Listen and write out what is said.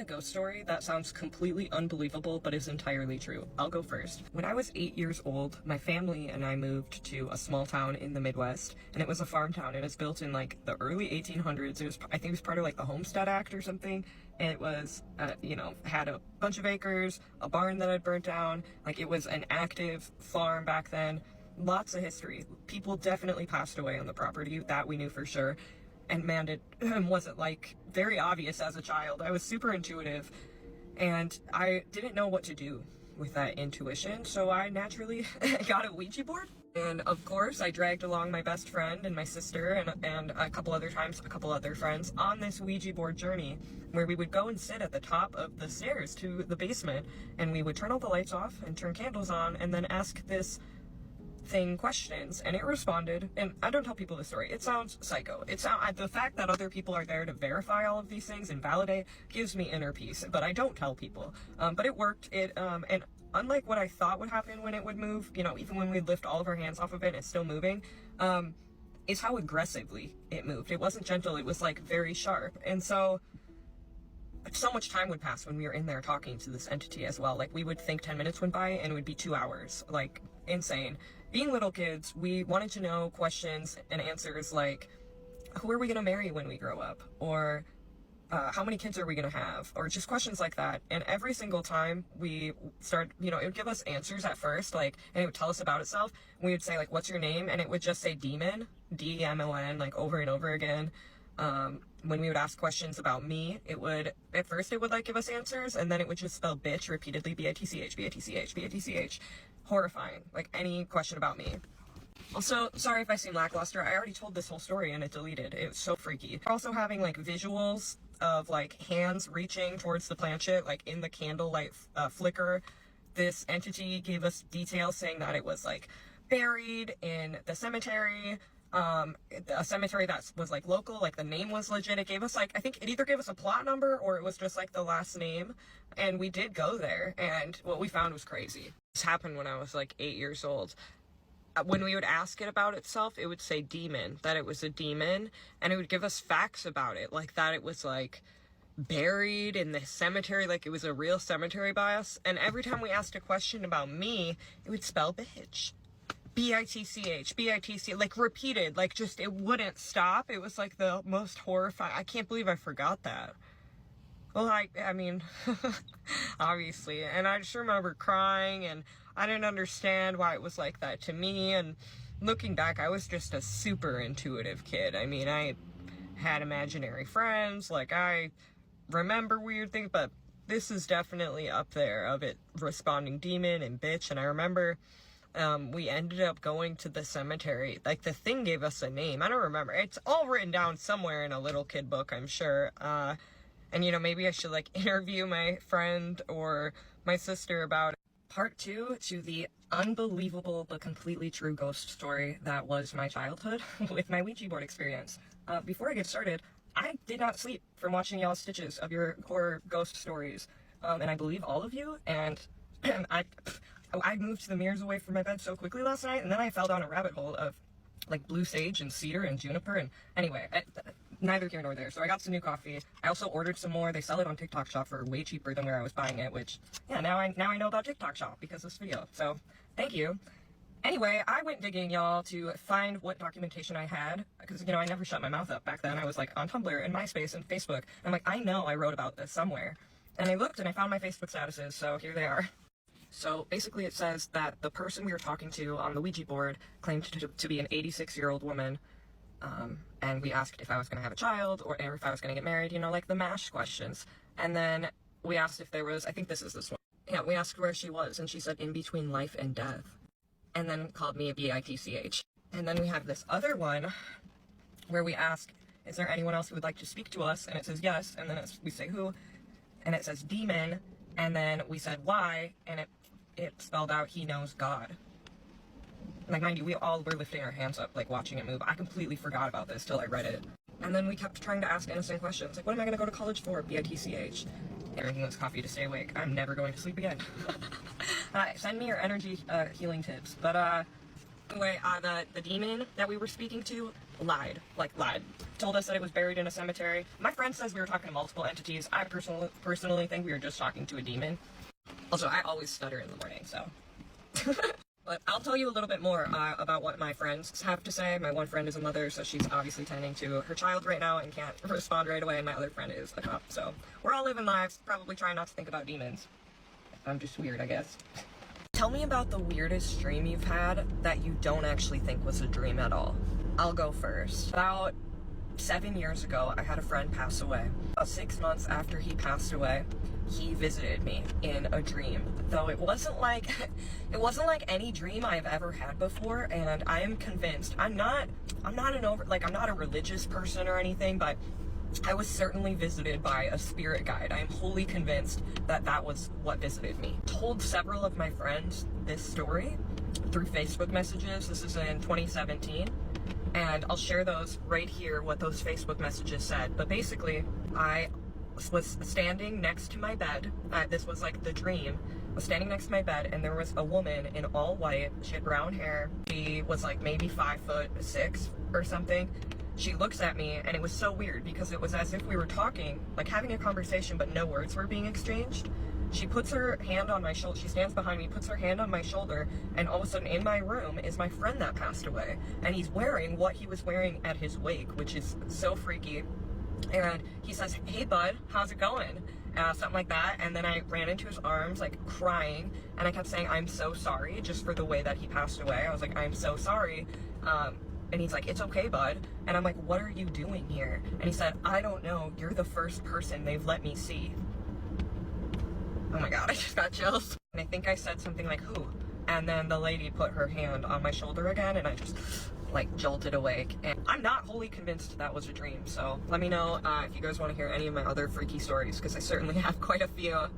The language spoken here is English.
a ghost story that sounds completely unbelievable but is entirely true. I'll go first. When I was 8 years old, my family and I moved to a small town in the Midwest, and it was a farm town. It was built in like the early 1800s. I think it was part of like the Homestead Act or something. And it was, had a bunch of acres, a barn that had burnt down. Like, it was an active farm back then. Lots of history. People definitely passed away on the property, that we knew for sure. And man, it wasn't like very obvious as a child. I was super intuitive and I didn't know what to do with that intuition, so I naturally got a Ouija board. And of course, I dragged along my best friend and my sister and a couple other friends on this Ouija board journey, where we would go and sit at the top of the stairs to the basement, and we would turn all the lights off and turn candles on and then ask this thing questions, and it responded. And I don't tell people the story. It sounds psycho. The fact that other people are there to verify all of these things and validate gives me inner peace, but I don't tell people. But it worked. And unlike what I thought would happen when it would move, even when we'd lift all of our hands off of it, it's still moving, is how aggressively it moved. It wasn't gentle. It was like very sharp. And so much time would pass when we were in there talking to this entity as well. Like, we would think 10 minutes went by and it would be 2 hours. Like, insane. Being little kids, we wanted to know questions and answers like, who are we going to marry when we grow up? Or how many kids are we going to have? Or just questions like that. And every single time we start, it would give us answers at first, like, and it would tell us about itself. We would say, like, what's your name? And it would just say demon, D-E-M-O-N, like, over and over again. When we would ask questions about me, at first it would like give us answers, and then it would just spell bitch repeatedly, B-I-T-C-H, B-I-T-C-H, B-I-T-C-H. Horrifying. Like, any question about me. Also, sorry if I seem lackluster. I already told this whole story and it deleted. It was so freaky. Also having like visuals of like hands reaching towards the planchette, like in the candlelight flicker. This entity gave us details saying that it was like buried in the cemetery. A cemetery that was like local, like the name was legit. It gave us like, I think it either gave us a plot number or it was just like the last name. And we did go there, and what we found was crazy. This happened when I was like 8 years old. When we would ask it about itself, it would say demon, that it was a demon, and it would give us facts about it, like that it was like buried in the cemetery, like it was a real cemetery by us. And every time we asked a question about me, it would spell bitch. B-I-T-C-H, B-I-T-C, like repeated, like just, it wouldn't stop. It was like the most horrifying. I can't believe I forgot that. Well, I mean, obviously, and I just remember crying, and I didn't understand why it was like that to me. And looking back, I was just a super intuitive kid. I mean, I had imaginary friends, like I remember weird things, but this is definitely up there of it responding demon and bitch. And I remember we ended up going to the cemetery. Like, the thing gave us a name. I don't remember. It's all written down somewhere in a little kid book, I'm sure. And maybe I should like interview my friend or my sister about it. Part 2 to the unbelievable but completely true ghost story that was my childhood with my Ouija board experience. Before I get started, I did not sleep from watching y'all's stitches of your horror ghost stories. And I believe all of you, and I moved the mirrors away from my bed so quickly last night, and then I fell down a rabbit hole of like blue sage and cedar and juniper, and anyway, neither here nor there. So I got some new coffee. I also ordered some more. They sell it on TikTok Shop for way cheaper than where I was buying it, which, yeah, now I know about TikTok Shop because of this video. So thank you. Anyway, I went digging, y'all, to find what documentation I had, because, I never shut my mouth up back then. I was like on Tumblr and MySpace and Facebook. I'm like, I know I wrote about this somewhere. And I looked and I found my Facebook statuses, so here they are. So basically it says that the person we were talking to on the Ouija board claimed to be an 86-year-old woman, and we asked if I was going to have a child or if I was going to get married, like the MASH questions. And then we asked if there was, I think this is this one. Yeah, we asked where she was, and she said in between life and death. And then called me a B-I-T-C-H. And then we have this other one where we ask, is there anyone else who would like to speak to us? And it says yes, and then we say who, and it says demon, and then we said why, and it spelled out he knows God. Like, mind you, we all were lifting our hands up, like, watching it move. I completely forgot about this till I read it. And then we kept trying to ask innocent questions, like, what am I going to go to college for? B-I-T-C-H. Drinking this coffee to stay awake. I'm never going to sleep again. Send me your energy healing tips. But, anyway, the demon that we were speaking to lied. told us that it was buried in a cemetery. My friend says we were talking to multiple entities. I personally think we were just talking to a demon. Also, I always stutter in the morning, so. But I'll tell you a little bit more about what my friends have to say. My one friend is a mother, so she's obviously tending to her child right now and can't respond right away, and my other friend is a cop. So we're all living lives, probably trying not to think about demons. I'm just weird, I guess. Tell me about the weirdest dream you've had that you don't actually think was a dream at all. I'll go first. About 7 years ago, I had a friend pass away. About 6 months after he passed away, he visited me in a dream. Though it wasn't like any dream I've ever had before, and I am convinced I'm not a religious person or anything, but I was certainly visited by a spirit guide. I am wholly convinced that that was what visited me. Told several of my friends this story through Facebook messages. This is in 2017. And I'll share those right here, what those Facebook messages said. But basically, I was standing next to my bed. This was like the dream. I was standing next to my bed, and there was a woman in all white. She had brown hair. She was like maybe 5'6" or something. She looks at me, and it was so weird because it was as if we were talking, like having a conversation, but no words were being exchanged. She puts her hand on my shoulder. She stands behind me, puts her hand on my shoulder, and all of a sudden in my room is my friend that passed away. And he's wearing what he was wearing at his wake, which is so freaky. And he says, "Hey bud, how's it going?" Something like that. And then I ran into his arms, like crying, and I kept saying, "I'm so sorry," just for the way that he passed away. I was like, "I'm so sorry." And he's like, "It's okay, bud." And I'm like, "What are you doing here?" And he said, "I don't know. You're the first person they've let me see." Oh my god, I just got chills. And I think I said something like, "Who?" And then the lady put her hand on my shoulder again, and I just like jolted awake. And I'm not wholly convinced that was a dream, so let me know if you guys want to hear any of my other freaky stories, because I certainly have quite a few.